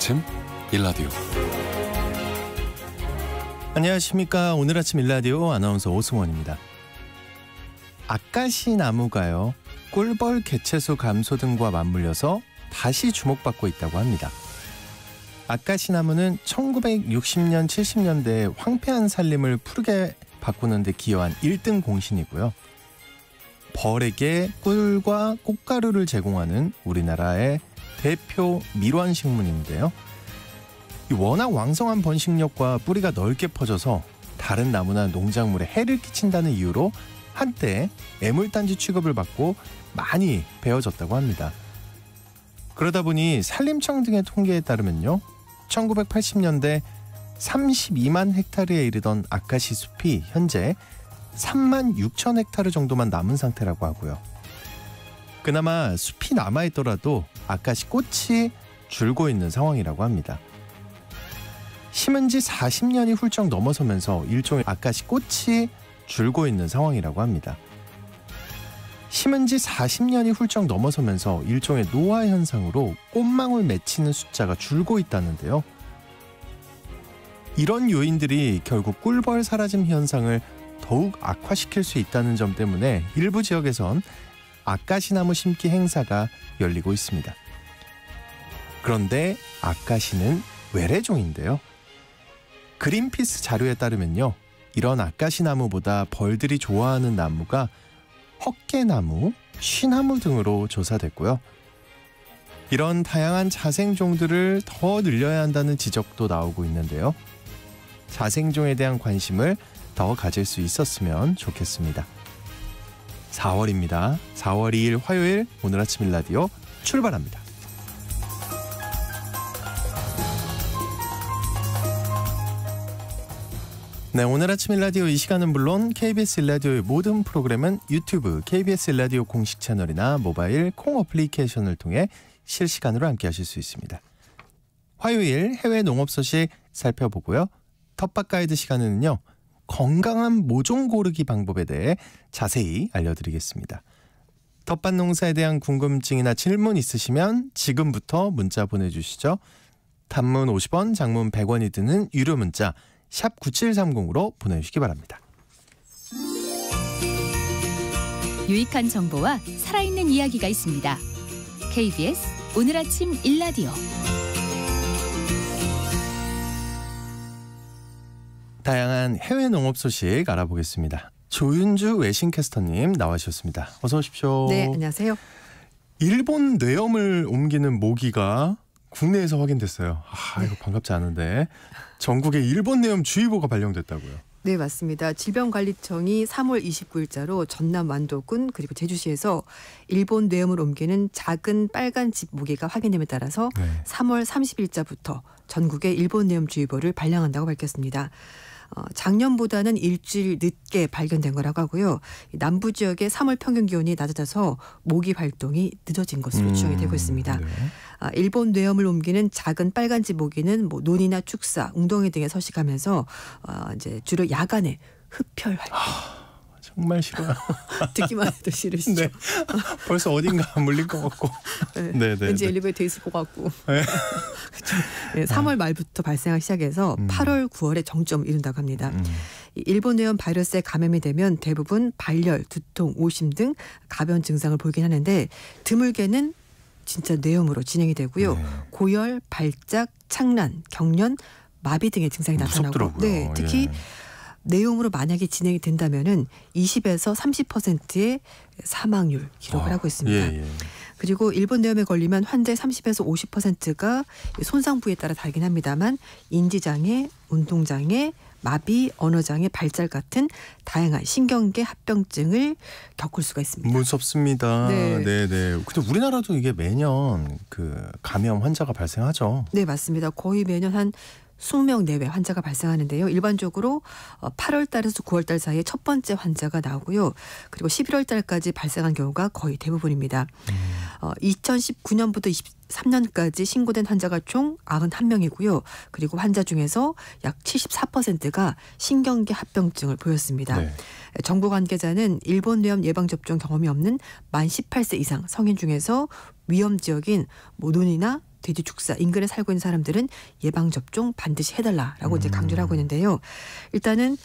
아침 일라디오. 안녕하십니까. 오늘 아침 일라디오 아나운서 오승원입니다. 아카시 나무가요, 꿀벌 개체수 감소 등과 맞물려서 다시 주목받고 있다고 합니다. 아카시 나무는 1960년 70년대에 황폐한 산림을 푸르게 바꾸는 데 기여한 1등 공신이고요. 벌에게 꿀과 꽃가루를 제공하는 우리나라의 대표 밀원식물인데요. 워낙 왕성한 번식력과 뿌리가 넓게 퍼져서 다른 나무나 농작물에 해를 끼친다는 이유로 한때 애물단지 취급을 받고 많이 베어졌다고 합니다. 그러다 보니 산림청 등의 통계에 따르면요, 1980년대 32만 헥타르에 이르던 아카시 숲이 현재 3만 6천 헥타르 정도만 남은 상태라고 하고요. 그나마 숲이 남아있더라도 아카시 꽃이 줄고 있는 상황이라고 합니다. 심은 지 40년이 훌쩍 넘어서면서 일종의 아카시 꽃이 줄고 있는 상황이라고 합니다. 심은 지 40년이 훌쩍 넘어서면서 일종의 노화 현상으로 꽃망울 맺히는 숫자가 줄고 있다는데요. 이런 요인들이 결국 꿀벌 사라짐 현상을 더욱 악화시킬 수 있다는 점 때문에 일부 지역에선 아카시나무 심기 행사가 열리고 있습니다. 그런데 아카시는 외래종인데요. 그린피스 자료에 따르면요, 이런 아카시나무보다 벌들이 좋아하는 나무가 헛개나무, 쉬나무 등으로 조사됐고요. 이런 다양한 자생종들을 더 늘려야 한다는 지적도 나오고 있는데요. 자생종에 대한 관심을 더 가질 수 있었으면 좋겠습니다. 4월입니다. 4월 2일 화요일, 오늘 아침 일라디오 출발합니다. 네, 오늘 아침 일라디오 이 시간은 물론 KBS 일라디오의 모든 프로그램은 유튜브 KBS 일라디오 공식 채널이나 모바일 콩 어플리케이션을 통해 실시간으로 함께하실 수 있습니다. 화요일 해외 농업 소식 살펴보고요. 텃밭 가이드 시간에는요, 건강한 모종 고르기 방법에 대해 자세히 알려드리겠습니다. 텃밭 농사에 대한 궁금증이나 질문 있으시면 지금부터 문자 보내주시죠. 단문 50원, 장문 100원이 드는 유료 문자 샵 9730으로 보내주시기 바랍니다. 유익한 정보와 살아있는 이야기가 있습니다. KBS 오늘 아침 일라디오. 다양한 해외 농업 소식 알아보겠습니다. 조윤주 외신캐스터님 나와주셨습니다. 어서 오십시오. 네, 안녕하세요. 일본 뇌염을 옮기는 모기가 국내에서 확인됐어요. 이거 반갑지 않은데. 전국에 일본 뇌염 주의보가 발령됐다고요. 네, 맞습니다. 질병관리청이 3월 29일자로 전남 완도군 그리고 제주시에서 일본 뇌염을 옮기는 작은 빨간 집 모기가 확인됨에 따라서 3월 30일자부터 전국에 일본 뇌염 주의보를 발령한다고 밝혔습니다. 작년보다는 일주일 늦게 발견된 거라고 하고요. 남부 지역의 3월 평균 기온이 낮아져서 모기 활동이 늦어진 것으로 추정이 되고 있습니다. 네. 일본 뇌염을 옮기는 작은 빨간집 모기는 논이나 축사, 웅덩이 등에 서식하면서 이제 주로 야간에 흡혈 활동. 정말 싫어요. 듣기만 해도 싫으시죠? 네. 벌써 어딘가 물릴 것 같고. 네, 왠지 엘리베이터에 있을 것 같고. 네. 네, 3월 말부터 발생하기 시작해서 8월, 9월에 정점을 이룬다고 합니다. 일본 뇌염 바이러스에 감염이 되면 대부분 발열, 두통, 오심 등 가벼운 증상을 보이긴 하는데 드물게는 진짜 뇌염으로 진행이 되고요. 네. 고열, 발작, 착란, 경련, 마비 등의 증상이 나타나고, 무섭더라고요. 네, 특히 예. 뇌염으로 만약에 진행이 된다면은 20에서 30%의 사망률 기록을 하고 있습니다. 예. 그리고 일본 뇌염에 걸리면 환자의 30에서 50%가 손상 부위에 따라 다르긴 합니다만 인지장애, 운동장애, 마비, 언어장애, 발작 같은 다양한 신경계 합병증을 겪을 수가 있습니다. 무섭습니다. 네. 근데 우리나라도 이게 매년 그 감염 환자가 발생하죠. 네, 맞습니다. 거의 매년 한 20명 내외 환자가 발생하는데요. 일반적으로 8월 달에서 9월 달 사이에 첫 번째 환자가 나오고요. 그리고 11월 달까지 발생한 경우가 거의 대부분입니다. 2019년부터 23년까지 신고된 환자가 총 91명이고요. 그리고 환자 중에서 약 74%가 신경계 합병증을 보였습니다. 네. 정부 관계자는 일본 뇌염 예방접종 경험이 없는 만 18세 이상 성인 중에서 위험 지역인 논이나 돼지 축사 인근에 살고 있는 사람들은 예방 접종 반드시 해달라라고 이제 강조를 하고 있는데요. 일단은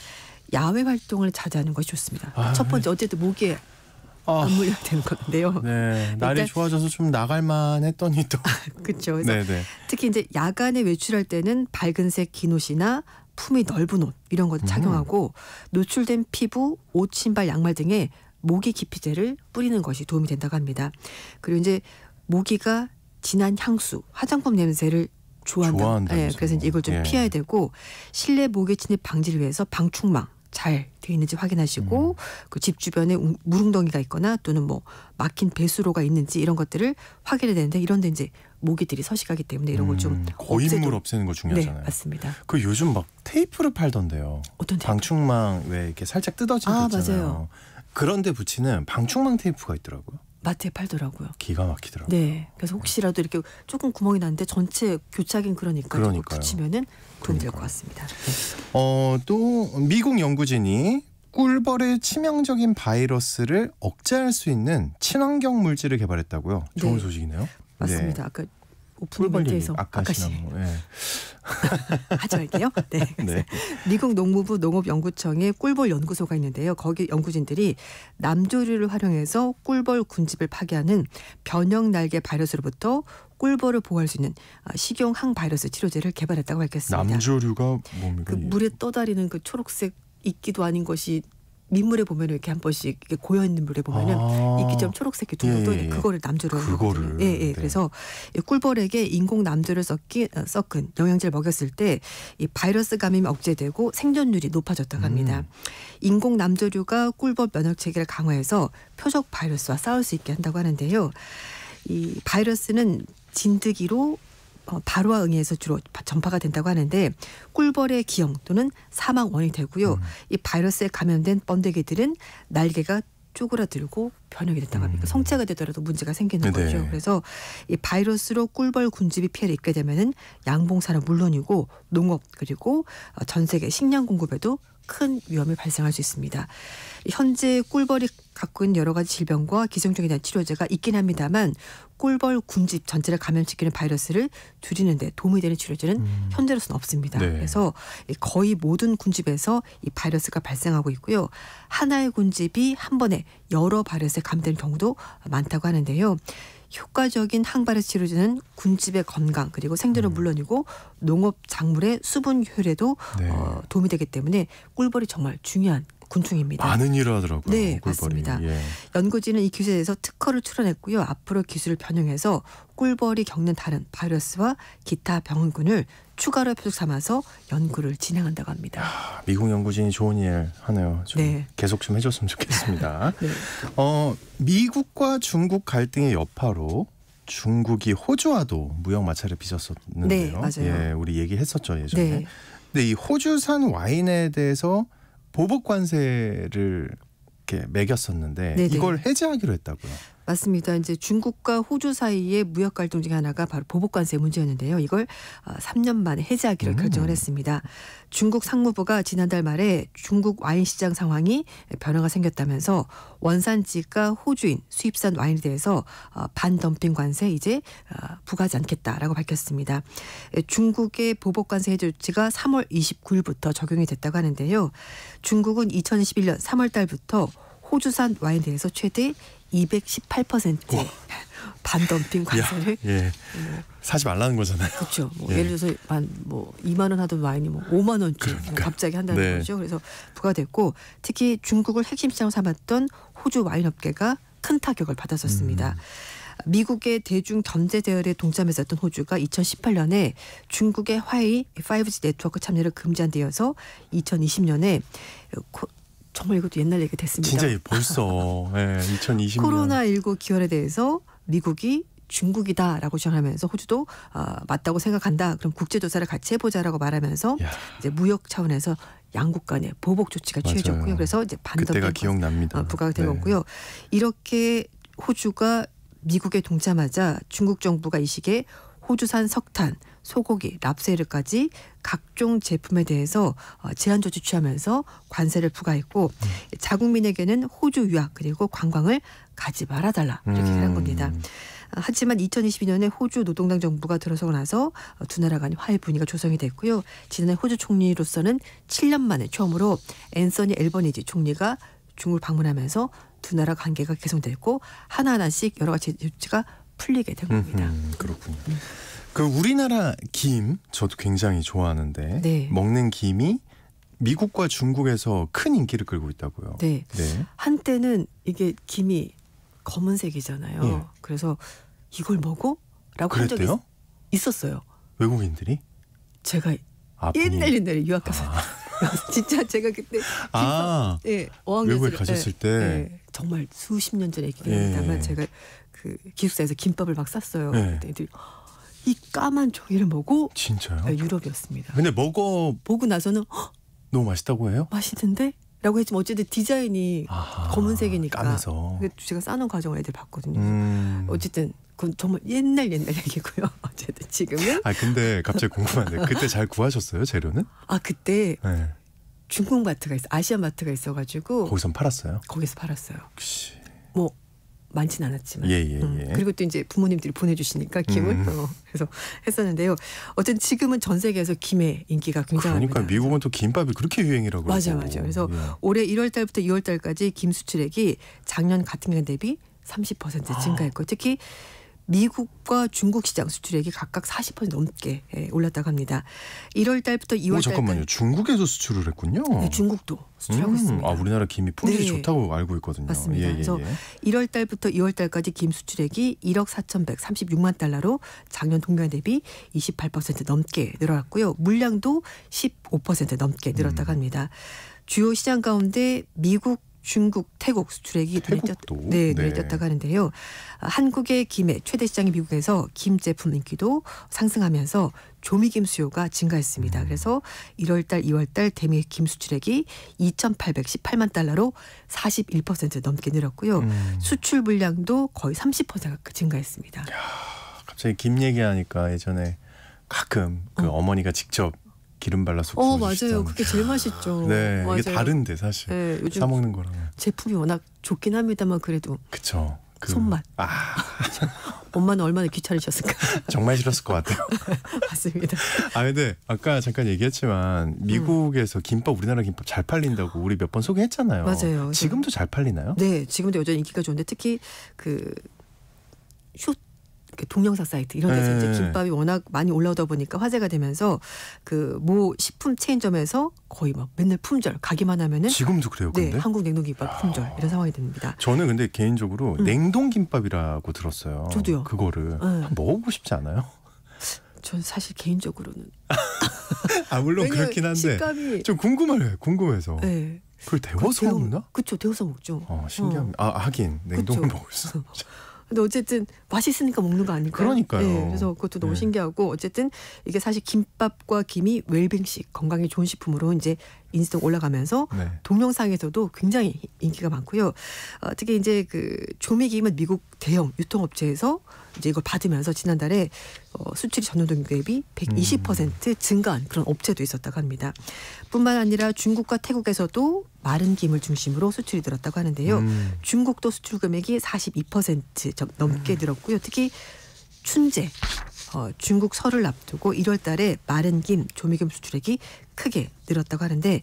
야외 활동을 자제하는 것이 좋습니다. 첫 번째 어쨌든 모기에 안 물려야 되는 건데요. 네, 날이 좋아져서 좀 나갈만 했더니 또 그렇죠. 그래서 특히 이제 야간에 외출할 때는 밝은색 긴 옷이나 품이 넓은 옷 이런 것 착용하고 노출된 피부, 옷, 신발, 양말 등에 모기 기피제를 뿌리는 것이 도움이 된다고 합니다. 그리고 이제 모기가 진한 향수, 화장품 냄새를 좋아한다. 네, 그래서 이제 이걸 좀 피해야 되고 실내 모기 침입 방지를 위해서 방충망 잘 되어 있는지 확인하시고 그 집 주변에 물웅덩이가 있거나 또는 뭐 막힌 배수로가 있는지 이런 것들을 확인해야 되는데 이런데 이제 모기들이 서식하기 때문에 이런 걸 좀 고인물 없애는 거 중요하잖아요. 네, 맞습니다. 그 요즘 막 테이프를 팔던데요. 어떤 테이프? 방충망 왜 이렇게 살짝 뜯어진 거 있잖아요. 맞아요. 그런데 붙이는 방충망 테이프가 있더라고요. 마트에 팔더라고요. 기가 막히더라고요. 네, 그래서 혹시라도 이렇게 조금 구멍이 났는데 전체 교착인 그러니까 붙이면은 도움이 될 것 같습니다. 또 미국 연구진이 꿀벌의 치명적인 바이러스를 억제할 수 있는 친환경 물질을 개발했다고요. 좋은 소식이네요. 맞습니다. 아까 오프닝 멘트에서 아까시 하지 말게요. 네. 미국 농무부 농업연구청의 꿀벌 연구소가 있는데요. 거기 연구진들이 남조류를 활용해서 꿀벌 군집을 파괴하는 변형 날개 바이러스로부터 꿀벌을 보호할 수 있는 식용 항바이러스 치료제를 개발했다고 밝혔습니다. 남조류가 뭡니까? 그 물에 떠다니는 그 초록색 이끼도 아닌 것이 민물에 보면 이렇게 한 번씩 이렇게 고여 있는 물에 보면은 이끼처럼 초록색이 둥둥 떠 있는 그거를 남조로 하는 거거든요. 그래서 이 꿀벌에게 인공 남조를 섞은 영양제를 먹였을 때 이 바이러스 감염이 억제되고 생존율이 높아졌다고 합니다. 인공 남조류가 꿀벌 면역 체계를 강화해서 표적 바이러스와 싸울 수 있게 한다고 하는데요. 이 바이러스는 진드기로 발화와 응해서 주로 전파가 된다고 하는데 꿀벌의 기형 또는 사망 원인이 되고요. 이 바이러스에 감염된 번데기들은 날개가 쪼그라들고 변형이 됐다고 합니다. 성체가 되더라도 문제가 생기는 거죠. 그래서 이 바이러스로 꿀벌 군집이 피해를 입게 되면은 양봉산업 물론이고 농업 그리고 전 세계 식량 공급에도 큰 위험이 발생할 수 있습니다. 현재 꿀벌이 갖고 있는 여러 가지 질병과 기생충에 대한 치료제가 있긴 합니다만 꿀벌 군집 전체를 감염시키는 바이러스를 줄이는 데 도움이 되는 치료제는 현재로서는 없습니다. 그래서 거의 모든 군집에서 이 바이러스가 발생하고 있고요. 하나의 군집이 한 번에 여러 바이러스에 감염되는 경우도 많다고 하는데요. 효과적인 항바이러스 치료제는 군집의 건강 그리고 생존은 물론이고 농업 작물의 수분 효율에도 도움이 되기 때문에 꿀벌이 정말 중요한 곤충입니다. 많은 일을 하더라고요. 네, 꿀벌이. 맞습니다. 연구진은 이 기술에 대해서 특허를 출원했고요. 앞으로 기술을 변형해서 꿀벌이 겪는 다른 바이러스와 기타 병원군을 추가로 표적 삼아서 연구를 진행한다고 합니다. 미국 연구진이 좋은 일 하네요. 좀 계속 좀 해줬으면 좋겠습니다. 미국과 중국 갈등의 여파로 중국이 호주와도 무역 마찰을 빚었었는데요. 네, 맞아요. 우리 얘기했었죠 예전에. 근데 이 호주산 와인에 대해서 보복 관세를 이렇게 매겼었는데 이걸 해제하기로 했다고요. 맞습니다. 이제 중국과 호주 사이의 무역 갈등 중에 하나가 바로 보복 관세 문제였는데요. 이걸 3년 만에 해제하기로 결정을 했습니다. 중국 상무부가 지난달 말에 중국 와인 시장 상황이 변화가 생겼다면서 원산지가 호주인 수입산 와인에 대해서 반덤핑 관세 이제 부과하지 않겠다라고 밝혔습니다. 중국의 보복 관세 해제 조치가 3월 29일부터 적용이 됐다고 하는데요. 중국은 2021년 3월 달부터 호주산 와인에 대해서 최대 218% 반덤핑 관세를 사지 말라는 거잖아요. 그렇죠. 예를 들어서 한 2만 원 하던 와인이 5만 원쯤 갑자기 한다는 거죠. 그래서 부과됐고 특히 중국을 핵심 시장으로 삼았던 호주 와인 업계가 큰 타격을 받았었습니다. 미국의 대중 경제 대열에 동참했었던 호주가 2018년에 중국의 화웨이 5G 네트워크 참여를 금지한 데 이어서 2020년에 정말 이것도 옛날 얘기 됐습니다. 진짜 벌써 2020년. 코로나19 기원에 대해서 미국이 중국이다라고 주장하면서 호주도 맞다고 생각한다. 그럼 국제조사를 같이 해보자라고 말하면서 이제 무역 차원에서 양국 간의 보복 조치가 취해졌고요. 그래서 이제 반덤핑 기억납니다. 부과가 된 거고요. 이렇게 호주가 미국에 동참하자 중국 정부가 이 시기에 호주산 석탄, 소고기, 랍스테르까지 각종 제품에 대해서 제한 조치 취하면서 관세를 부과했고 자국민에게는 호주 유학 그리고 관광을 가지 말아달라 이렇게 한 겁니다. 하지만 2022년에 호주 노동당 정부가 들어서고 나서 두 나라 간의 화해 분위기가 조성이 됐고요. 지난해 호주 총리로서는 7년 만에 처음으로 앤서니 앨버니지 총리가 중국을 방문하면서 두 나라 관계가 개선됐고 하나하나씩 여러 가지 조치가 풀리게 된 겁니다. 그렇군요. 그 우리나라 김 저도 굉장히 좋아하는데 네. 먹는 김이 미국과 중국에서 큰 인기를 끌고 있다고요. 네. 네. 한때는 이게 김이 검은색이잖아요. 예. 그래서 이걸 먹어? 라고 한 적이 그랬대요? 있었어요. 외국인들이? 제가 본인이? 옛날에 유학 가서 진짜 제가 그때 예, 어학연수를 외국에 가셨을 때 예, 정말 수십 년 전에 얘기긴 합니다만 제가 그 기숙사에서 김밥을 막 쌌어요. 그때 애들이 이 까만 종이를 먹고 진짜요? 유럽이었습니다. 근데 보고 나서는 너무 맛있다고 해요? 맛있는데? 라고 했지만 어쨌든 디자인이 검은색이니까 까매서 제가 싸는 과정을 애들 봤거든요. 어쨌든 그건 정말 옛날 얘기고요. 어쨌든 지금은 근데 갑자기 궁금한데 그때 잘 구하셨어요 재료는? 그때 네. 중국 마트가 아시아 마트가 있어가지고 거기선 팔았어요? 거기서 팔았어요. 역시. 뭐 많진 않았지만. 예. 그리고 또 이제 부모님들이 보내주시니까 김을 그래서 했었는데요. 어쨌든 지금은 전 세계에서 김의 인기가 굉장합니다. 그러니까 미국은 또 김밥이 그렇게 유행이라고. 맞아요. 그래서 올해 1월 달부터 2월 달까지 김 수출액이 작년 같은 기간 대비 30% 증가했고 특히 미국과 중국 시장 수출액이 각각 40% 넘게 올랐다고 합니다. 1월 달부터 2월 달까지. 잠깐만요. 중국에서 수출을 했군요. 네, 중국도 수출하고 있습니다. 우리나라 김이 품질이 네. 좋다고 알고 있거든요. 맞습니다. 그래서 1월 달부터 2월 달까지 김 수출액이 1억 4,136만 달러로 작년 동기간 대비 28% 넘게 늘어났고요. 물량도 15% 넘게 늘었다고 합니다. 주요 시장 가운데 미국, 중국, 태국 수출액이 눈에 띄었다고 하는데요. 한국의 김의 최대 시장인 미국에서 김 제품 인기도 상승하면서 조미김 수요가 증가했습니다. 그래서 1월달, 2월달 대미 김 수출액이 2,818만 달러로 41% 넘게 늘었고요. 수출 물량도 거의 30% 증가했습니다. 야, 갑자기 김 얘기하니까 예전에 가끔 그 어머니가 직접 기름 발라서 맞아요. 그게 제일 맛있죠. 네, 맞아요. 이게 다른데 사실 네, 요즘 사 먹는 거랑 제품이 워낙 좋긴 합니다만 그래도 그쵸. 손맛. 엄마는 얼마나 귀찮으셨을까. 정말 싫었을 것 같아요. 맞습니다. 근데 아까 잠깐 얘기했지만 미국에서 김밥 우리나라 김밥 잘 팔린다고 우리 몇 번 소개했잖아요. 맞아요. 지금도 잘 팔리나요? 네, 지금도 여전히 인기가 좋은데 특히 그 동영상 사이트 이런 데서 이제 김밥이 워낙 많이 올라오다 보니까 화제가 되면서 그 모 식품 체인점에서 거의 막 맨날 품절 가기만 하면은 지금도 그래요. 근데 네, 한국 냉동김밥 품절 이런 상황이 됩니다. 저는 근데 개인적으로 냉동김밥이라고 들었어요. 저도요. 그거를 먹어보고 싶지 않아요? 전 사실 개인적으로는 물론 그렇긴 한데 식감이 좀 궁금해서. 네. 그걸 데워서 먹나? 그렇죠. 데워서 먹죠. 신기합니다. 하긴 냉동을 먹을 수 없죠. 근데 어쨌든 맛있으니까 먹는 거 아닐까요? 그러니까요. 네, 그래서 그것도 너무 신기하고 어쨌든 이게 사실 김밥과 김이 웰빙식 건강에 좋은 식품으로 이제 인지도 올라가면서 동영상에서도 굉장히 인기가 많고요. 특히 이제 그 조미김은 미국 대형 유통업체에서 이제 이걸 받으면서 지난달에 수출이 전년 동기 대비 120% 증가한 그런 업체도 있었다고 합니다. 뿐만 아니라 중국과 태국에서도 마른 김을 중심으로 수출이 늘었다고 하는데요. 중국도 수출 금액이 42% 넘게 늘었고요. 특히 춘제, 중국 설을 앞두고 1월 달에 마른 김, 조미김 수출액이 크게 늘었다고 하는데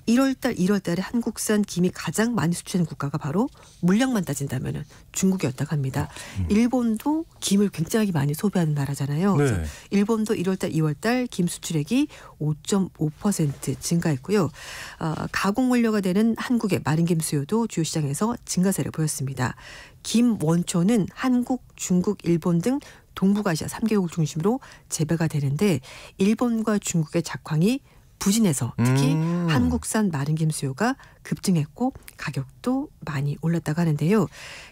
1월 달, 1월 달에 한국산 김이 가장 많이 수출하는 국가가 바로 물량만 따진다면은 중국이었다고 합니다. 일본도 김을 굉장히 많이 소비하는 나라잖아요. 그래서 일본도 1월 달, 2월 달 김 수출액이 5.5% 증가했고요. 가공 원료가 되는 한국의 마른 김 수요도 주요 시장에서 증가세를 보였습니다. 김 원초는 한국, 중국, 일본 등 동북아시아 3개국을 중심으로 재배가 되는데 일본과 중국의 작황이 부진해서 특히 한국산 마른 김 수요가 급증했고 가격도 많이 올랐다고 하는데요.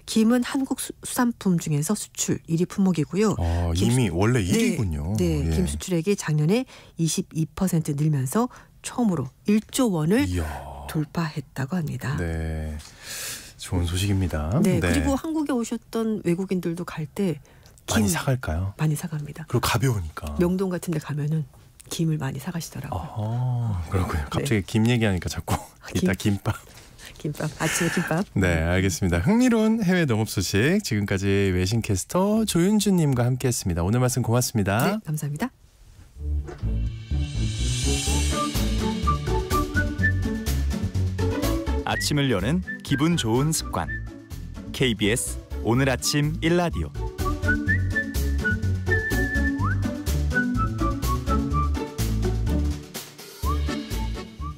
김은 한국 수산품 중에서 수출 1위 품목이고요. 이미 원래 1위군요. 네, 김 수출액이 작년에 22% 늘면서 처음으로 1조 원을 돌파했다고 합니다. 네, 좋은 소식입니다. 네, 그리고 한국에 오셨던 외국인들도 갈 때 많이 사갈까요? 많이 사갑니다. 그리고 가벼우니까. 명동 같은 데 가면은 김을 많이 사가시더라고요. 그렇군요. 갑자기 김 얘기하니까 자꾸 이따 김밥. 김밥. 아침에 김밥. 네, 알겠습니다. 흥미로운 해외 농업 소식 지금까지 외신캐스터 조윤주님과 함께했습니다. 오늘 말씀 고맙습니다. 네, 감사합니다. 아침을 여는 기분 좋은 습관. KBS 오늘 아침 일라디오.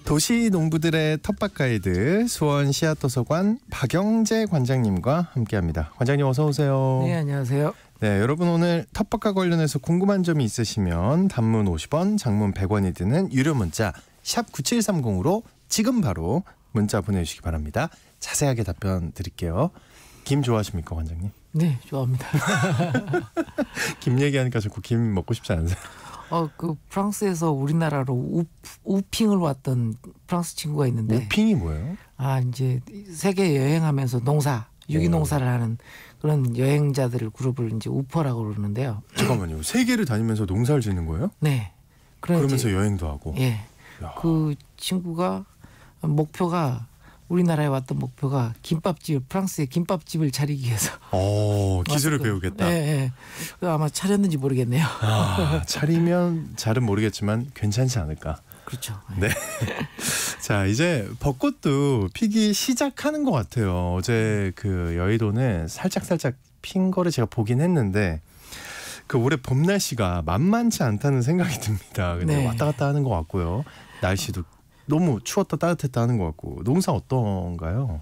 도시 농부들의 텃밭 가이드 수원 씨앗도서관 박영재 관장님과 함께합니다. 관장님 어서 오세요. 네, 안녕하세요. 네, 여러분 오늘 텃밭과 관련해서 궁금한 점이 있으시면 단문 50원, 장문 100원이 드는 유료 문자 샵 9730으로 지금 바로 문자 보내주시기 바랍니다. 자세하게 답변 드릴게요. 김 좋아하십니까, 관장님? 네, 좋아합니다. 김 얘기하니까 자꾸 김 먹고 싶지 않으세요? 그 프랑스에서 우리나라로 우핑을 왔던 프랑스 친구가 있는데. 우핑이 뭐예요? 이제 세계 여행하면서 유기농사를 하는 그런 여행자들 그룹을 이제 우퍼라고 그러는데요. 잠깐만요. 세계를 다니면서 농사를 짓는 거예요? 네. 그러면서 여행도 하고. 예. 야. 그 친구가 우리나라에 왔던 목표가 프랑스의 김밥집을 차리기 위해서. 기술을 배우겠다. 네. 아마 차렸는지 모르겠네요. 차리면 잘은 모르겠지만 괜찮지 않을까. 그렇죠. 네. 자, 이제 벚꽃도 피기 시작하는 것 같아요. 어제 그 여의도는 살짝 핀 거를 제가 보긴 했는데 그 올해 봄 날씨가 만만치 않다는 생각이 듭니다. 근데 네. 왔다 갔다 하는 것 같고요. 날씨도 너무 추웠다 따뜻했다 하는 것 같고. 농사 어떤가요?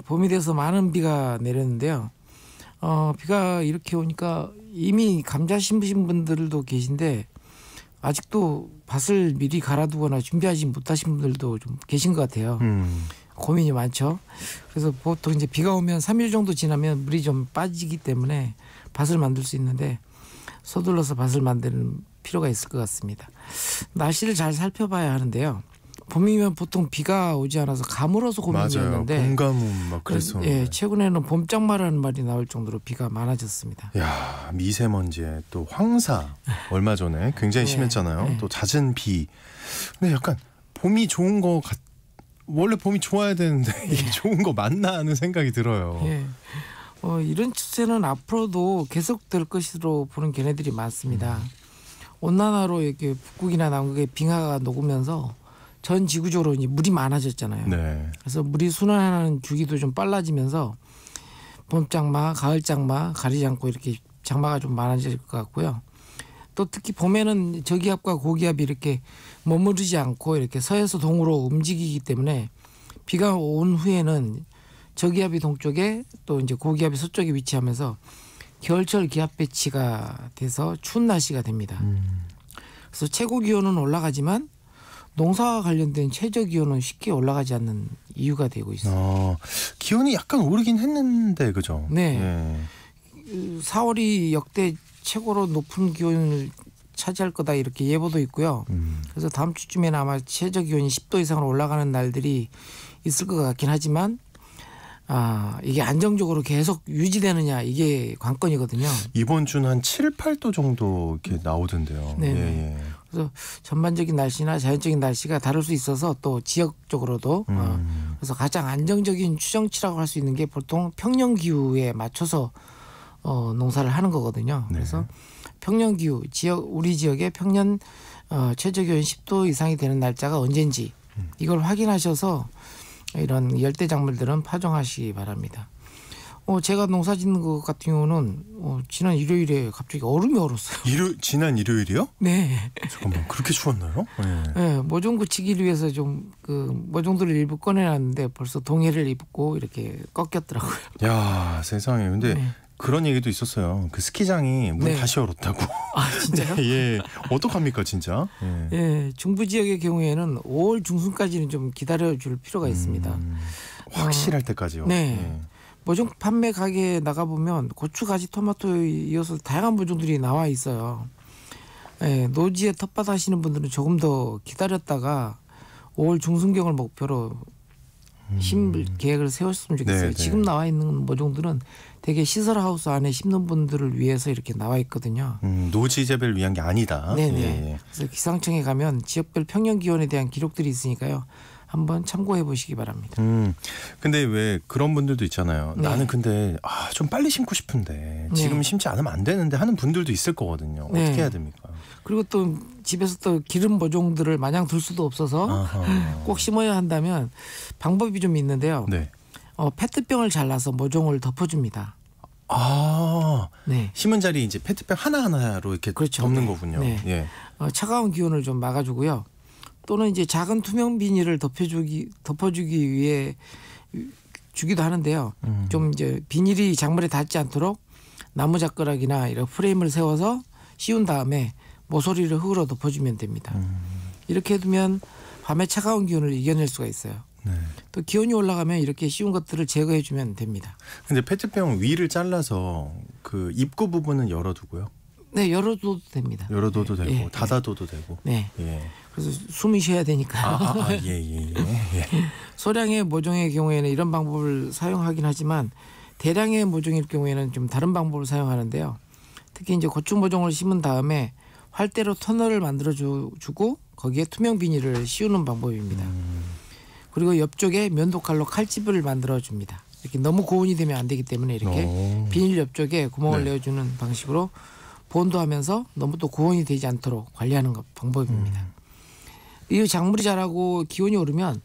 봄이 돼서 많은 비가 내렸는데요. 비가 이렇게 오니까 이미 감자 심으신 분들도 계신데 아직도 밭을 미리 갈아두거나 준비하지 못하신 분들도 좀 계신 것 같아요. 고민이 많죠. 그래서 보통 이제 비가 오면 3일 정도 지나면 물이 좀 빠지기 때문에 밭을 만들 수 있는데 서둘러서 밭을 만드는 필요가 있을 것 같습니다. 날씨를 잘 살펴봐야 하는데요. 봄이면 보통 비가 오지 않아서 가물어서 고민이었는데. 맞아요. 봄가뭄 막 그랬었는데. 예, 최근에는 봄장마라는 말이 나올 정도로 비가 많아졌습니다. 야, 미세먼지에 또 황사 얼마 전에 굉장히 심했잖아요. 네. 또 잦은 비. 근데 약간 봄이 좋은 거 원래 봄이 좋아야 되는데 이게 좋은 거 맞나 하는 생각이 들어요. 예. 이런 추세는 앞으로도 계속될 것으로 보는 견해들이 많습니다. 온난화로 이렇게 북극이나 남극의 빙하가 녹으면서 전 지구적으로 이제 물이 많아졌잖아요. 네. 그래서 물이 순환하는 주기도 좀 빨라지면서 봄장마, 가을장마 가리지 않고 이렇게 장마가 좀 많아질 것 같고요. 또 특히 봄에는 저기압과 고기압이 이렇게 머무르지 않고 이렇게 서에서 동으로 움직이기 때문에 비가 온 후에는 저기압이 동쪽에 또 이제 고기압이 서쪽에 위치하면서 겨울철 기압 배치가 돼서 추운 날씨가 됩니다. 그래서 최고 기온은 올라가지만 농사와 관련된 최저 기온은 쉽게 올라가지 않는 이유가 되고 있어요. 기온이 약간 오르긴 했는데 그죠? 네. 예. 4월이 역대 최고로 높은 기온을 차지할 거다 이렇게 예보도 있고요. 그래서 다음 주쯤에는 아마 최저 기온이 10도 이상으로 올라가는 날들이 있을 것 같긴 하지만 이게 안정적으로 계속 유지되느냐 이게 관건이거든요. 이번 주는 한 7, 8도 정도 이렇게 나오던데요. 네. 예. 그래서 전반적인 날씨나 자연적인 날씨가 다를 수 있어서 또 지역적으로도 그래서 가장 안정적인 추정치라고 할 수 있는 게 보통 평년 기후에 맞춰서 농사를 하는 거거든요. 네. 그래서 평년 기후 우리 지역의 평년 최저 기온 10도 이상이 되는 날짜가 언젠지 이걸 확인하셔서 이런 열대 작물들은 파종하시기 바랍니다. 제가 농사 짓는 것 같은 경우는 지난 일요일에 갑자기 얼음이 얼었어요. 지난 일요일이요? 네. 잠깐만, 그렇게 추웠나요? 네. 네, 모종 굳히기를 위해서 좀 모종들을 일부 꺼내놨는데 벌써 동해를 입고 이렇게 꺾였더라고요. 야, 세상에. 근데 네. 그런 얘기도 있었어요. 그 스키장이 문 네. 다시 열었다고. 진짜요? 예. 어떡합니까, 진짜? 예. 예, 중부 지역의 경우에는 5월 중순까지는 좀 기다려줄 필요가 있습니다. 확실할 때까지요. 네. 예. 모종 판매 가게에 나가보면 고추, 가지, 토마토에 이어서 다양한 모종들이 나와 있어요. 예, 노지에 텃밭 하시는 분들은 조금 더 기다렸다가 5월 중순경을 목표로 심을 계획을 세웠으면 좋겠어요. 네, 지금 네. 나와 있는 모종들은 되게 시설하우스 안에 심는 분들을 위해서 이렇게 나와 있거든요. 노지 재배를 위한 게 아니다. 네네. 예. 그래서 기상청에 가면 지역별 평년 기온에 대한 기록들이 있으니까요. 한번 참고해 보시기 바랍니다. 근데 왜 그런 분들도 있잖아요. 네. 나는 근데 좀 빨리 심고 싶은데 지금 심지 않으면 안 되는데 하는 분들도 있을 거거든요. 네. 어떻게 해야 됩니까? 그리고 또 집에서 또 기름 모종들을 마냥 둘 수도 없어서 꼭 심어야 한다면 방법이 좀 있는데요. 네. 페트병을 잘라서 모종을 덮어줍니다. 네. 심은 자리 이제 페트병 하나하나로 이렇게 그렇죠. 덮는 네. 거군요. 네. 예. 차가운 기온을 좀 막아주고요. 또는 이제 작은 투명 비닐을 덮어주기 위해 주기도 하는데요. 좀 이제 비닐이 작물에 닿지 않도록 나무 젓가락이나 이런 프레임을 세워서 씌운 다음에 모서리를 흙으로 덮어주면 됩니다. 이렇게 해두면 밤에 차가운 기온을 이겨낼 수가 있어요. 네. 또 기온이 올라가면 이렇게 씌운 것들을 제거해주면 됩니다. 근데 페트병 위를 잘라서 그 입구 부분은 열어두고요. 네, 열어둬도 됩니다. 열어둬도 되고 예, 닫아둬도 되고. 네. 예. 그래서 숨이 쉬어야 되니까. 예. 소량의 모종의 경우에는 이런 방법을 사용하긴 하지만 대량의 모종일 경우에는 좀 다른 방법을 사용하는데요. 특히 이제 고추 모종을 심은 다음에 활대로 터널을 만들어 주고 거기에 투명 비닐을 씌우는 방법입니다. 그리고 옆쪽에 면도칼로 칼집을 만들어 줍니다. 이렇게 너무 고온이 되면 안 되기 때문에 이렇게 비닐 옆쪽에 구멍을 내어주는 방식으로 본도하면서 너무 또 고온이 되지 않도록 관리하는 방법입니다. 이 작물이 자라고 기온이 오르면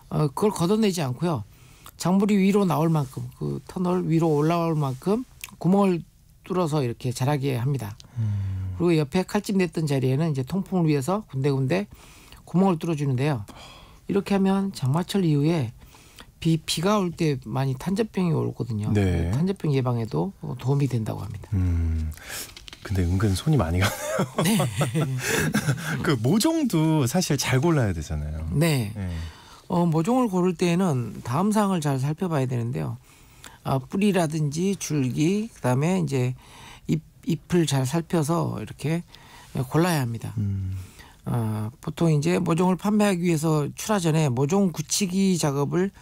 그걸 걷어내지 않고요. 작물이 위로 나올 만큼 그 터널 위로 올라올 만큼 구멍을 뚫어서 이렇게 자라게 합니다. 그리고 옆에 칼집 냈던 자리에는 이제 통풍을 위해서 군데군데 구멍을 뚫어주는데요. 이렇게 하면 장마철 이후에 비가 올 때 많이 탄저병이 오거든요. 네. 탄저병 예방에도 도움이 된다고 합니다. 근데 은근 손이 많이 가네요. 네. 그 모종도 사실 잘 골라야 되잖아요. 네. 네. 모종을 고를 때에는 다음 사항을 잘 살펴봐야 되는데요. 뿌리라든지 줄기, 그다음에 이제 잎을 잘 살펴서 이렇게 골라야 합니다. 보통 이제 모종을 판매하기 위해서 출하 전에 모종 굳히기 작업을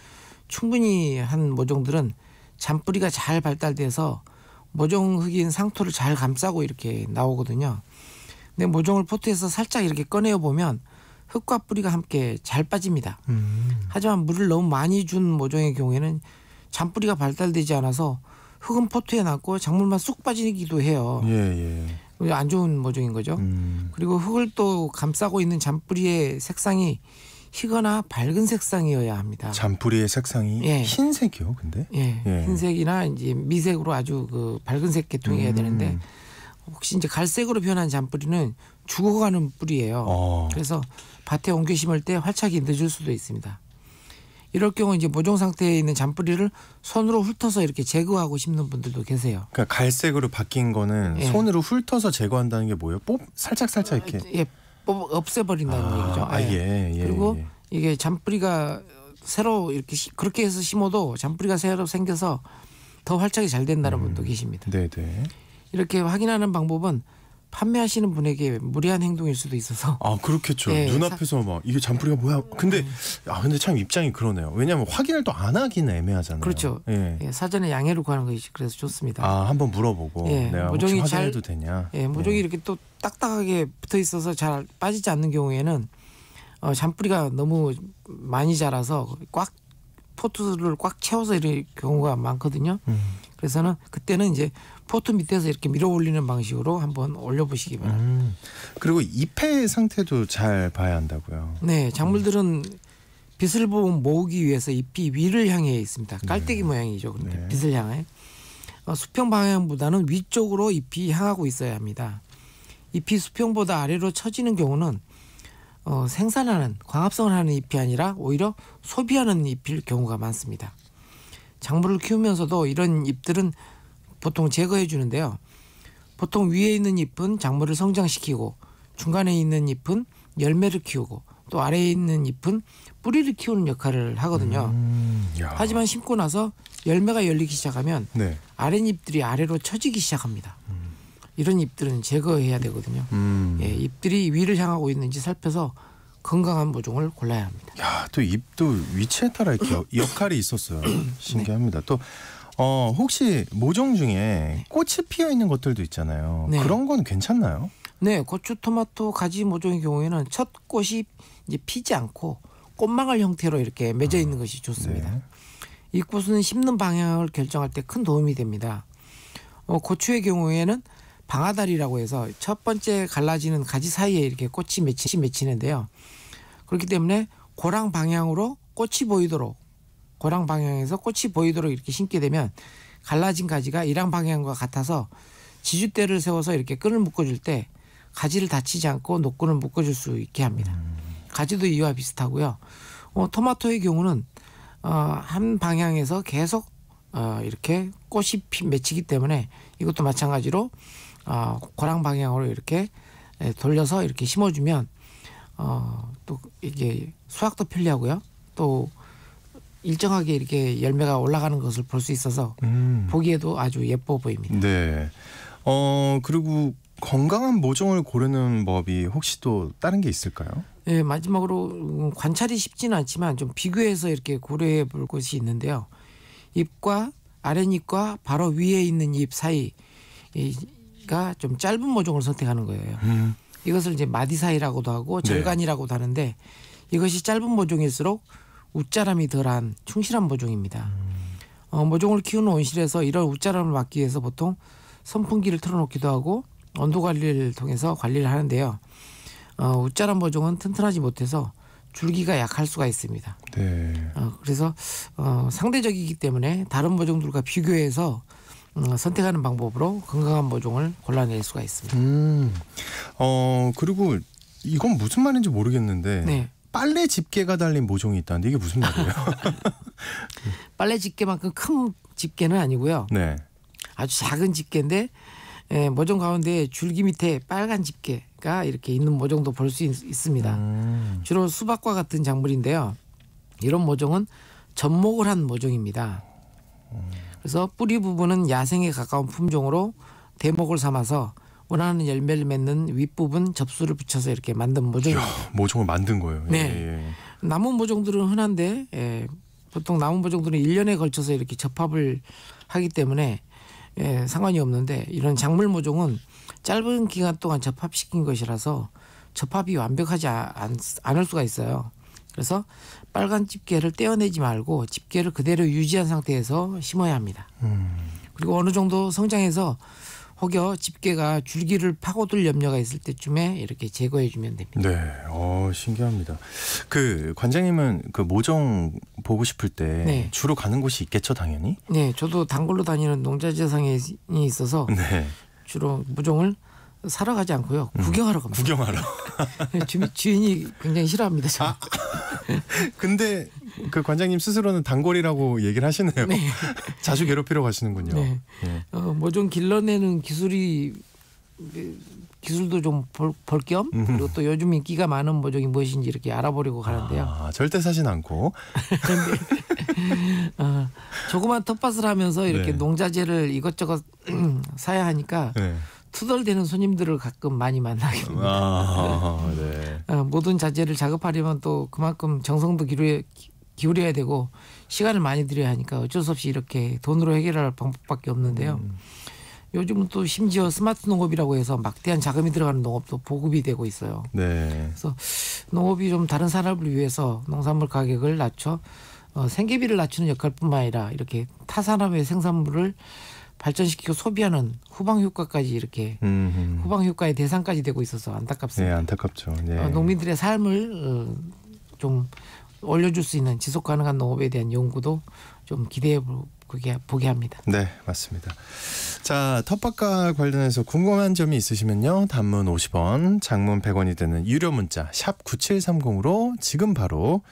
충분히 한 모종들은 잔뿌리가 잘 발달돼서 모종 흙인 상토를 잘 감싸고 이렇게 나오거든요. 근데 모종을 포트에서 살짝 이렇게 꺼내어 보면 흙과 뿌리가 함께 잘 빠집니다. 하지만 물을 너무 많이 준 모종의 경우에는 잔뿌리가 발달되지 않아서 흙은 포트에 남고 작물만 쑥 빠지기도 해요. 예. 안 좋은 모종인 거죠. 그리고 흙을 또 감싸고 있는 잔뿌리의 색상이 희거나 밝은 색상이어야 합니다. 잔뿌리의 색상이 흰색이요, 근데? 예. 흰색이나 이제 미색으로 아주 그 밝은 색 계통이어야 되는데 혹시 이제 갈색으로 변한 잔뿌리는 죽어가는 뿌리예요. 그래서 밭에 옮겨 심을 때 활착이 늦을 수도 있습니다. 이럴 경우 이제 모종 상태에 있는 잔뿌리를 손으로 훑어서 이렇게 제거하고 심는 분들도 계세요. 그러니까 갈색으로 바뀐 거는 손으로 훑어서 제거한다는 게 뭐예요? 살짝 이렇게. 없애버린다는 얘기죠. 그리고 이게 잔뿌리가 새로 이렇게 그렇게 해서 심어도 잔뿌리가 새로 생겨서 더 활착이 잘 된다는 분도 계십니다. 네네. 이렇게 확인하는 방법은 판매하시는 분에게 무리한 행동일 수도 있어서. 그렇겠죠. 눈앞에서 막 이게 잔뿌리가 뭐야. 근데 참 입장이 그러네요. 왜냐하면 확인을 또 안 하기는 애매하잖아요. 그렇죠. 사전에 양해를 구하는 것이 그래서 좋습니다. 한번 물어보고 내가 모종이 혹시 확인해도 되냐. 모종이 이렇게 또 딱딱하게 붙어 있어서 잘 빠지지 않는 경우에는 잔뿌리가 너무 많이 자라서 포트를 꽉 채워서 이럴 경우가 많거든요. 그래서는 그때는 이제 포트 밑에서 이렇게 밀어 올리는 방식으로 한번 올려보시기 바랍니다. 그리고 잎의 상태도 잘 봐야 한다고요. 네, 작물들은 빛을 모으기 위해서 잎이 위를 향해 있습니다. 깔때기 모양이죠. 그런데 빛을 향해 수평 방향보다는 위쪽으로 잎이 향하고 있어야 합니다. 잎이 수평보다 아래로 처지는 경우는 생산하는 광합성을 하는 잎이 아니라 오히려 소비하는 잎일 경우가 많습니다. 작물을 키우면서도 이런 잎들은 보통 제거해 주는데요. 보통 위에 있는 잎은 작물을 성장시키고 중간에 있는 잎은 열매를 키우고 또 아래에 있는 잎은 뿌리를 키우는 역할을 하거든요. 하지만 심고 나서 열매가 열리기 시작하면 아랫잎들이 아래로 처지기 시작합니다. 이런 잎들은 제거해야 되거든요. 잎들이 위를 향하고 있는지 살펴서 건강한 모종을 골라야 합니다. 또 잎도 위치에 따라 이렇게 역할이 있었어요. 신기합니다. 또 혹시 모종 중에 꽃이 피어 있는 것들도 있잖아요. 그런 건 괜찮나요? 네, 고추, 토마토, 가지 모종의 경우에는 첫 꽃이 이제 피지 않고 꽃망울 형태로 이렇게 맺어 있는 것이 좋습니다. 네. 이 꽃은 심는 방향을 결정할 때 큰 도움이 됩니다. 고추의 경우에는 방아다리라고 해서 첫 번째 갈라지는 가지 사이에 이렇게 꽃이 맺히는데요. 그렇기 때문에 고랑 방향으로 꽃이 보이도록, 고랑 방향에서 꽃이 보이도록 이렇게 심게 되면 갈라진 가지가 일양 방향과 같아서 지주대를 세워서 이렇게 끈을 묶어줄 때 가지를 다치지 않고 노끈을 묶어줄 수 있게 합니다. 가지도 이와 비슷하고요. 토마토의 경우는 한 방향에서 계속 이렇게 꽃이 맺히기 때문에 이것도 마찬가지로 고랑 방향으로 이렇게 돌려서 이렇게 심어주면 또 이게 수확도 편리하고요. 또 일정하게 이렇게 열매가 올라가는 것을 볼 수 있어서 보기에도 아주 예뻐 보입니다. 네. 그리고 건강한 모종을 고르는 법이 혹시 또 다른 게 있을까요? 네, 마지막으로 관찰이 쉽지는 않지만 좀 비교해서 이렇게 고려해 볼 것이 있는데요. 잎과 아랫잎과 바로 위에 있는 잎 사이가 좀 짧은 모종을 선택하는 거예요. 이것을 이제 마디사이라고도 하고 절간이라고도 하는데 이것이 짧은 모종일수록 웃자람이 덜한 충실한 모종입니다. 모종을 키우는 온실에서 이런 웃자람을 막기 위해서 보통 선풍기를 틀어놓기도 하고 온도 관리를 통해서 관리를 하는데요. 웃자람 모종은 튼튼하지 못해서 줄기가 약할 수가 있습니다. 네. 그래서 상대적이기 때문에 다른 모종들과 비교해서 선택하는 방법으로 건강한 모종을 골라낼 수가 있습니다. 그리고 이건 무슨 말인지 모르겠는데 네. 빨래 집게가 달린 모종이 있다는데 이게 무슨 말이에요? 빨래 집게만큼 큰 집게는 아니고요. 네. 아주 작은 집게인데 모종 가운데 줄기 밑에 빨간 집게가 이렇게 있는 모종도 볼 수 있습니다. 주로 수박과 같은 작물인데요. 이런 모종은 접목을 한 모종입니다. 그래서 뿌리 부분은 야생에 가까운 품종으로 대목을 삼아서 원하는 열매를 맺는 윗부분 접수를 붙여서 이렇게 만든 모종입니다. 모종을 만든 거예요. 네. 예. 남은 모종들은 흔한데 보통 남은 모종들은 1년에 걸쳐서 이렇게 접합을 하기 때문에 상관이 없는데 이런 작물 모종은 짧은 기간 동안 접합시킨 것이라서 접합이 완벽하지 않을 수가 있어요. 그래서 빨간 집게를 떼어내지 말고 집게를 그대로 유지한 상태에서 심어야 합니다. 그리고 어느 정도 성장해서 혹여 집게가 줄기를 파고들 염려가 있을 때쯤에 이렇게 제거해 주면 됩니다. 네, 신기합니다. 그 관장님은 그 모종 보고 싶을 때 네. 주로 가는 곳이 있겠죠, 당연히. 네, 저도 단골로 다니는 농자재상이 있어서 네. 주로 모종을 사러 가지 않고요, 구경하러 갑니다. 구경하러. 주인이 굉장히 싫어합니다. 근데 그 관장님 스스로는 단골이라고 얘기를 하시네요. 네. 자주 괴롭히러 가시는군요. 네. 네. 모종 길러내는 기술도 좀 볼 겸 그리고 또 요즘 인기가 많은 모종이 무엇인지 이렇게 알아보려고 가는데요. 절대 사진 않고. 조그만 텃밭을 하면서 이렇게 네. 농자재를 이것저것 사야 하니까 네. 투덜대는 손님들을 가끔 많이 만나게 됩니다. 네. 모든 자재를 작업하려면 또 그만큼 정성도 기울여야 되고 시간을 많이 들여야 하니까 어쩔 수 없이 이렇게 돈으로 해결할 방법밖에 없는데요. 요즘은 또 심지어 스마트 농업이라고 해서 막대한 자금이 들어가는 농업도 보급이 되고 있어요. 네. 그래서 농업이 좀 다른 산업을 위해서 농산물 가격을 낮춰 생계비를 낮추는 역할뿐만 아니라 이렇게 타 산업의 생산물을 발전시키고 소비하는 후방 효과까지 이렇게 후방 효과의 대상까지 되고 있어서 안타깝습니다. 네, 안타깝죠. 네. 농민들의 삶을 좀 올려줄 수 있는 지속 가능한 농업에 대한 연구도 좀 기대해 보게 합니다. 네, 맞습니다. 자, 텃밭과 관련해서 궁금한 점이 있으시면요. 단문 50원, 장문 100원이 되는 유료 문자 샵 9730으로 지금 바로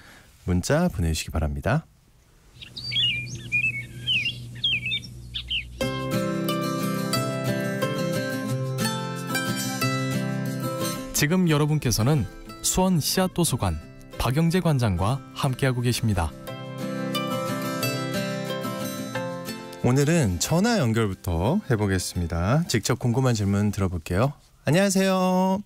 문자 보내주시기 바랍니다. 지금 여러분께서는 수원 씨앗도서관 박영재 관장과 함께하고 계십니다. 오늘은 전화 연결부터 해보겠습니다. 직접 궁금한 질문 들어볼게요. 안녕하세요.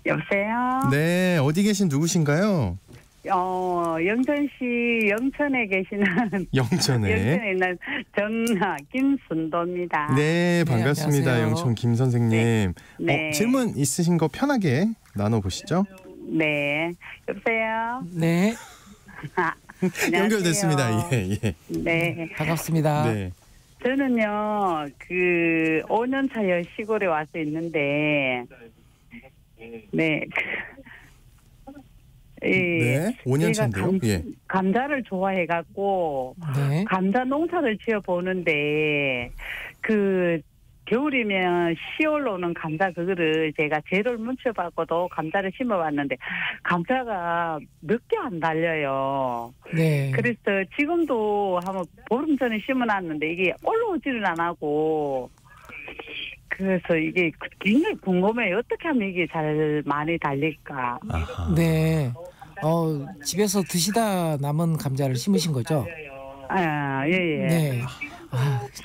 여보세요? 네, 어디 계신 누구신가요? 영천시 영천에 계시는 영천에 영천에 있는 정하 김순도입니다. 네, 반갑습니다. 네, 안녕하세요. 영천 김 선생님. 네. 질문 있으신 거 편하게 나눠보시죠. 네. 여보세요? 네. 안녕하세요. 연결됐습니다. 예. 네. 반갑습니다. 네. 저는요, 5년 차여 시골에 와서 있는데, 네. 네. 5년 차인데요. 예. 감자를 좋아해갖고, 네. 감자 농사를 지어 보는데, 겨울이면 10월 오는 감자 그거를 제가 재료를 뭉쳐봤고도 감자를 심어봤는데 감자가 몇 개 안 달려요. 네. 그래서 지금도 한번 보름 전에 심어놨는데 이게 올라오지는 안 하고 그래서 이게 굉장히 궁금해요. 어떻게 하면 이게 잘 많이 달릴까? 아하. 네. 집에서 드시다 남은 감자를 심으신 거죠? 아, 예. 네.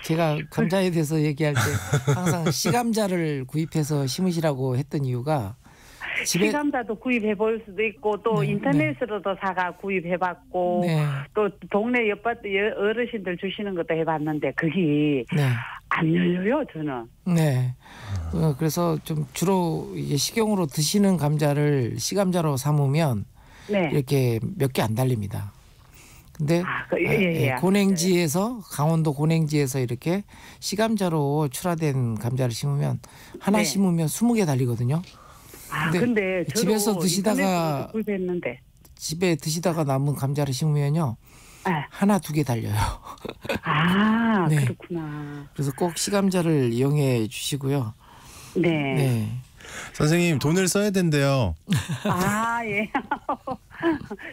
제가 감자에 대해서 얘기할 때 항상 씨감자를 구입해서 심으시라고 했던 이유가 시감자도 구입해 볼 수도 있고 또 네, 인터넷으로도 사가 구입해봤고 네. 또 동네 옆밭 어르신들 주시는 것도 해봤는데 그게 네. 안 열려요 저는. 네. 그래서 좀 주로 이게 식용으로 드시는 감자를 씨감자로 삼으면 네. 이렇게 몇 개 안 달립니다. 근데 예. 고냉지에서 강원도 고냉지에서 이렇게 씨감자로 출하된 감자를 심으면 하나 네. 심으면 20개 달리거든요. 근데 집에서 드시다가 구입했는데 집에 드시다가 남은 감자를 심으면요. 네. 하나, 2개 달려요. 아, 네. 그렇구나. 그래서 꼭 씨감자를 이용해 주시고요. 네. 네. 선생님 돈을 써야 된대요. 아, 예.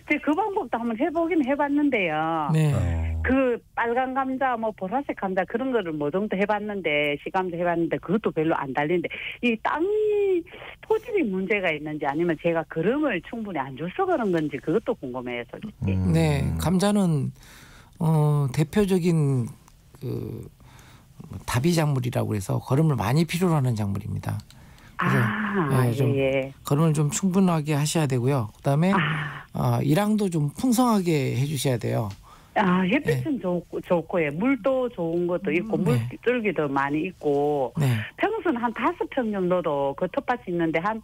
제가 그 방법도 한번 해보긴 해봤는데요. 네. 그 빨간 감자, 뭐 보라색 감자 그런 거를 뭐 정도 해봤는데 시감자 해봤는데 그것도 별로 안 달리는데 이 땅이 토질이 문제가 있는지 아니면 제가 거름을 충분히 안 줘서 그런 건지 그것도 궁금해요, 솔직히. 네. 감자는 대표적인 그 다비 작물이라고 해서 거름을 많이 필요로 하는 작물입니다. 그래서 좀 거름을 좀 충분하게 하셔야 되고요. 그다음에 일항도 좀 풍성하게 해주셔야 돼요. 햇빛은 좋고 예. 물도 좋은 것도 있고 물줄기도 많이 있고 평수는 한 5평 정도도 그 텃밭이 있는데 한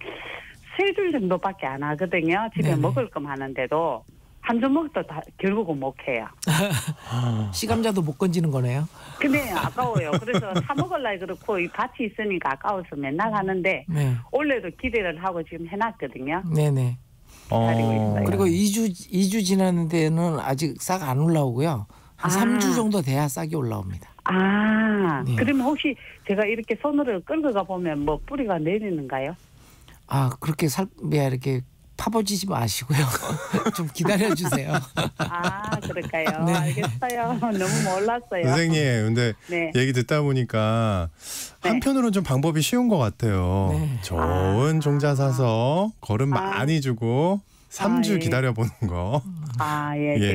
3줄 정도밖에 안 하거든요. 집에 먹을 거 많은데도 한 주먹도 다 결국은 못 해요. 씨감자도 못 건지는 거네요. 근데 아까워요. 그래서 사 먹을라 그렇고 이 밭이 있으니까 아까워서 맨날 하는데 원래도 기대를 하고 지금 해놨거든요. 네네. 기다리고 있어요. 그리고 2주 지나는 데는 아직 싹 안 올라오고요. 한 3주 정도 돼야 싹이 올라옵니다. 네. 그러면 혹시 제가 이렇게 손으로 끌고 가 보면 뭐 뿌리가 내리는가요? 그렇게 이렇게 파보지지 마시고요. 좀 기다려주세요. 그럴까요? 네. 알겠어요. 너무 몰랐어요. 선생님, 근데 얘기 듣다 보니까 한편으로는 좀 방법이 쉬운 것 같아요. 좋은 종자 사서 거름 많이 주고 3주 기다려보는 거.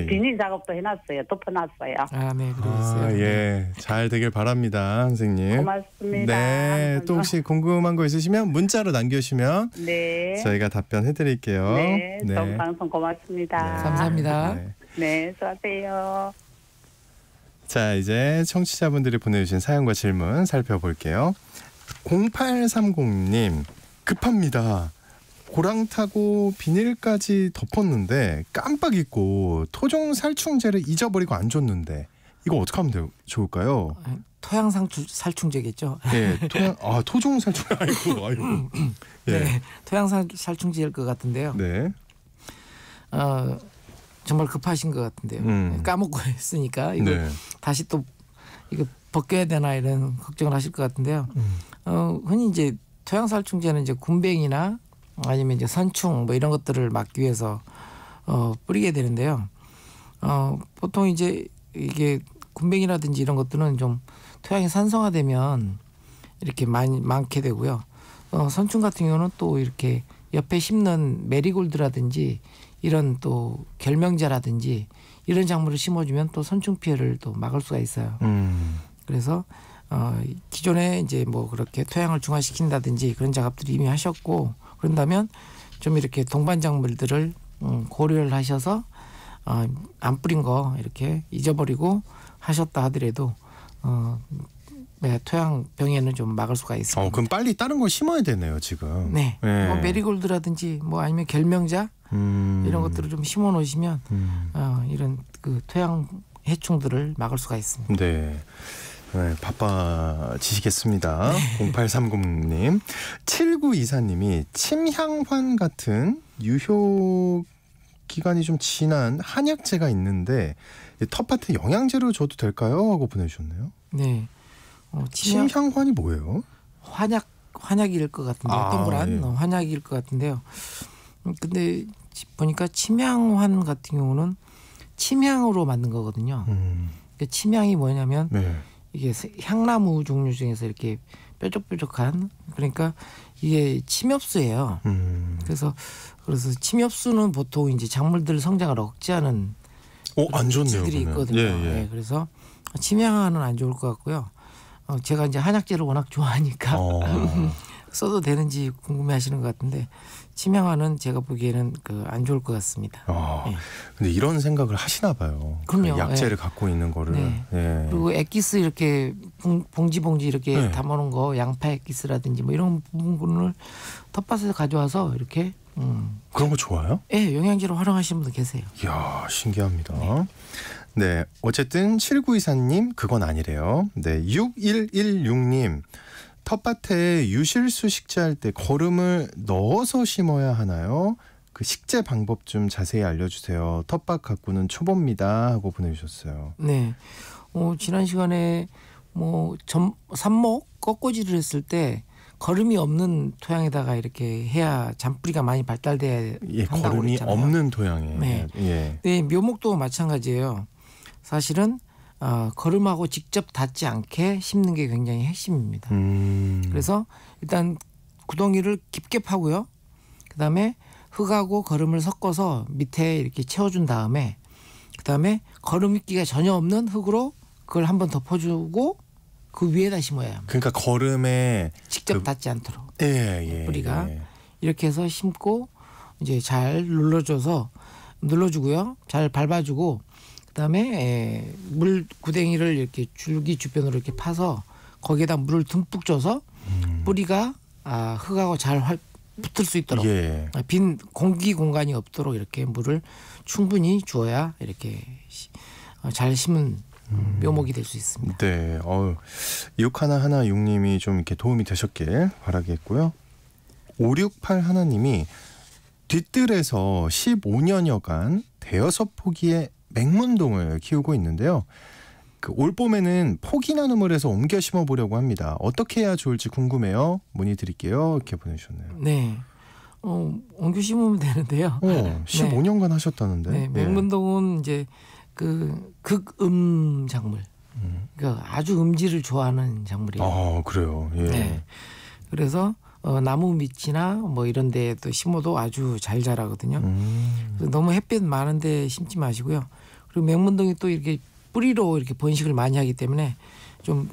비닐 작업도 해놨어요. 덮어놨어요. 네, 그러겠어요. 잘 되길 바랍니다, 선생님. 고맙습니다. 네, 또 혹시 궁금한 거 있으시면 문자로 남겨주시면 저희가 답변해드릴게요. 네, 좋은 방송 고맙습니다. 감사합니다. 네, 수고하세요. 자, 이제 청취자분들이 보내주신 사연과 질문 살펴볼게요. 0830님, 급합니다. 고랑 타고 비닐까지 덮었는데 깜빡 잊고 토종 살충제를 잊어버리고 안 줬는데 이거 어떻게 하면 좋을까요? 토양 살충제겠죠. 네, 토종 살충 아이고. 네, 토양 살충제일 것 같은데요. 네. 정말 급하신 것 같은데요. 까먹고 했으니까 이거 다시 또 이거 벗겨야 되나 이런 걱정을 하실 것 같은데요. 흔히 이제 토양 살충제는 이제 군뱅이나 아니면 이제 선충 뭐 이런 것들을 막기 위해서 뿌리게 되는데요. 보통 이제 이게 군뱅이라든지 이런 것들은 좀 토양이 산성화되면 이렇게 많게 되고요. 선충 같은 경우는 또 이렇게 옆에 심는 메리골드라든지 이런 또 결명자라든지 이런 작물을 심어주면 또 선충 피해를 또 막을 수가 있어요. 그래서 기존에 이제 뭐 그렇게 토양을 중화시킨다든지 그런 작업들을 이미 하셨고 그런다면 좀 이렇게 동반 작물들을 고려를 하셔서 안 뿌린 거 이렇게 잊어버리고 하셨다 하더라도 토양 병에는 좀 막을 수가 있습니다. 그럼 빨리 다른 걸 심어야 되네요 지금. 네. 뭐 메리골드라든지 뭐 아니면 결명자 이런 것들을 좀 심어 놓으시면 이런 그 토양 해충들을 막을 수가 있습니다. 네. 네, 바빠지시겠습니다. 0830님. 7924님이 침향환 같은 유효 기간이 좀 지난 한약재가 있는데 텃밭에 영양제로 줘도 될까요? 하고 보내주셨네요. 네. 침향환이 뭐예요? 환약일 것 같은데요. 동그란 환약일 것 같은데요. 근데 보니까 침향환 같은 경우는 침향으로 만든 거거든요. 그러니까 침향이 뭐냐면 이게 향나무 종류 중에서 이렇게 뾰족뾰족한 그러니까 이게 침엽수예요. 그래서 침엽수는 보통 이제 작물들 성장을 억제하는 안 좋네요. 들이 있거든요. 네, 그래서 침향환은 안 좋을 것 같고요. 제가 이제 한약재를 워낙 좋아하니까 써도 되는지 궁금해하시는 것 같은데 침향환은 제가 보기에는 안 좋을 것 같습니다. 근데 이런 생각을 하시나 봐요. 그럼요. 약재를 갖고 있는 거를. 네. 그리고 액기스 이렇게 봉지 이렇게 담아놓은 거 양파 액기스라든지 뭐 이런 부분을 텃밭에서 가져와서 이렇게 그런 거 좋아요? 네, 영양제로 활용하시는 분도 계세요. 이야, 신기합니다. 네, 어쨌든 7924님 그건 아니래요. 네, 6116님 텃밭에 유실수 식재할 때 거름을 넣어서 심어야 하나요? 그 식재 방법 좀 자세히 알려주세요. 텃밭 가꾸는 초보입니다 하고 보내주셨어요. 네, 지난 시간에 삽목 꺾어지를 했을 때 거름이 없는 토양에다가 이렇게 해야 잔뿌리가 많이 발달돼야 한다고 거름이 그랬잖아요. 없는 토양에. 네, 묘목도 마찬가지예요. 사실은 거름하고 직접 닿지 않게 심는 게 굉장히 핵심입니다. 그래서 일단 구덩이를 깊게 파고요. 그다음에 흙하고 거름을 섞어서 밑에 이렇게 채워준 다음에 그다음에 거름기가 전혀 없는 흙으로 그걸 한번 덮어주고 그 위에다 심어야 합니다. 그러니까 거름에 직접 닿지 않도록 뿌리가 예. 이렇게 해서 심고 이제 잘 눌러주고요. 잘 밟아주고 그다음에 물 구덩이를 이렇게 줄기 주변으로 이렇게 파서 거기에다 물을 듬뿍 줘서 뿌리가 흙하고 잘 붙을 수 있도록 빈 공기 공간이 없도록 이렇게 물을 충분히 주어야 이렇게 잘 심은 묘목이 될 수 있습니다. 네, 6116님이 좀 이렇게 도움이 되셨길 바라겠고요. 568 하나님이 뒷뜰에서 15년여간 대여섯 포기의 맹문동을 키우고 있는데요. 올 봄에는 포기 나눔을 해서 옮겨 심어보려고 합니다. 어떻게 해야 좋을지 궁금해요. 문의드릴게요. 이렇게 보내주셨네요. 네, 옮겨 심으면 되는데요. 15년간 하셨다는데. 네, 맹문동은 이제 그 극음 작물, 그러니까 아주 음지를 좋아하는 작물이에요. 그래요. 예. 네, 그래서 나무 밑이나 뭐 이런 데도 심어도 아주 잘 자라거든요. 너무 햇빛 많은데 심지 마시고요. 그리고 맹문동이 또 이렇게 뿌리로 이렇게 번식을 많이 하기 때문에 좀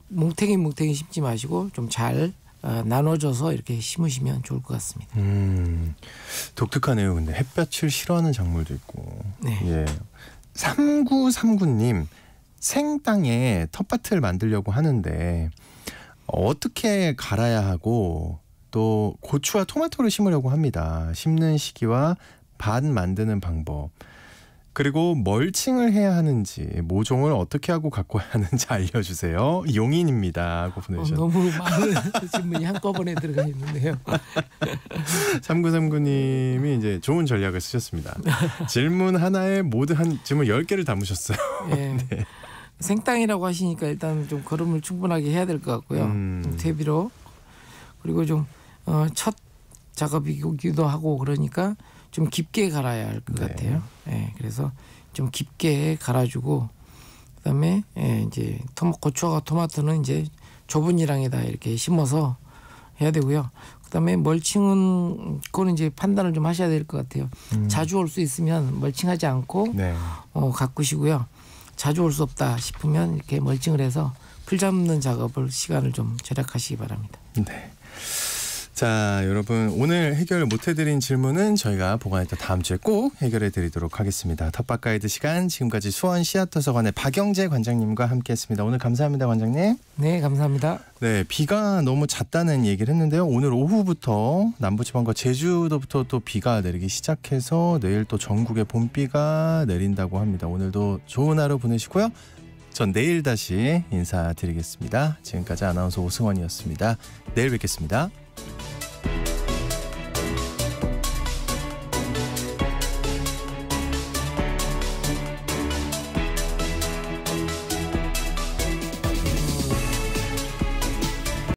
뭉탱이 심지 마시고 좀 잘 나눠줘서 이렇게 심으시면 좋을 것 같습니다. 독특하네요. 근데 햇볕을 싫어하는 작물도 있고. 네. 예. 3939님 생땅에 텃밭을 만들려고 하는데 어떻게 갈아야 하고 또 고추와 토마토를 심으려고 합니다. 심는 시기와 밭 만드는 방법 그리고 멀칭을 해야 하는지 모종을 어떻게 하고 가꿔야 하는지 알려주세요. 용인입니다 하고 보내주셨어요. 너무 많은 질문이 한꺼번에 들어가 있는데요. 3939님이 이제 좋은 전략을 쓰셨습니다. 질문 하나에 모두 한 질문 10개를 담으셨어요. 네. 네. 생땅이라고 하시니까 일단 좀 거름을 충분하게 해야 될 것 같고요. 퇴비로 그리고 좀 첫 작업이기도 하고 그러니까 좀 깊게 갈아야 할 것 같아요. 네, 그래서 좀 깊게 갈아주고 그다음에 이제 고추와 토마토는 이제 좁은 일항에다 이렇게 심어서 해야 되고요. 그다음에 멀칭은 그거는 이제 판단을 좀 하셔야 될 것 같아요. 자주 올 수 있으면 멀칭하지 않고 가꾸시고요. 자주 올 수 없다 싶으면 이렇게 멀칭을 해서 풀 잡는 작업을 시간을 좀 절약하시기 바랍니다. 네. 자, 여러분 오늘 해결 못해드린 질문은 저희가 보관했다 다음 주에 꼭 해결해드리도록 하겠습니다. 텃밭 가이드 시간, 지금까지 수원 씨앗도서관의 박영재 관장님과 함께했습니다. 오늘 감사합니다, 관장님. 네, 감사합니다. 네, 비가 너무 잦다는 얘기를 했는데요. 오늘 오후부터 남부지방과 제주도부터 또 비가 내리기 시작해서 내일 또 전국에 봄비가 내린다고 합니다. 오늘도 좋은 하루 보내시고요. 전 내일 다시 인사드리겠습니다. 지금까지 아나운서 오승원이었습니다. 내일 뵙겠습니다.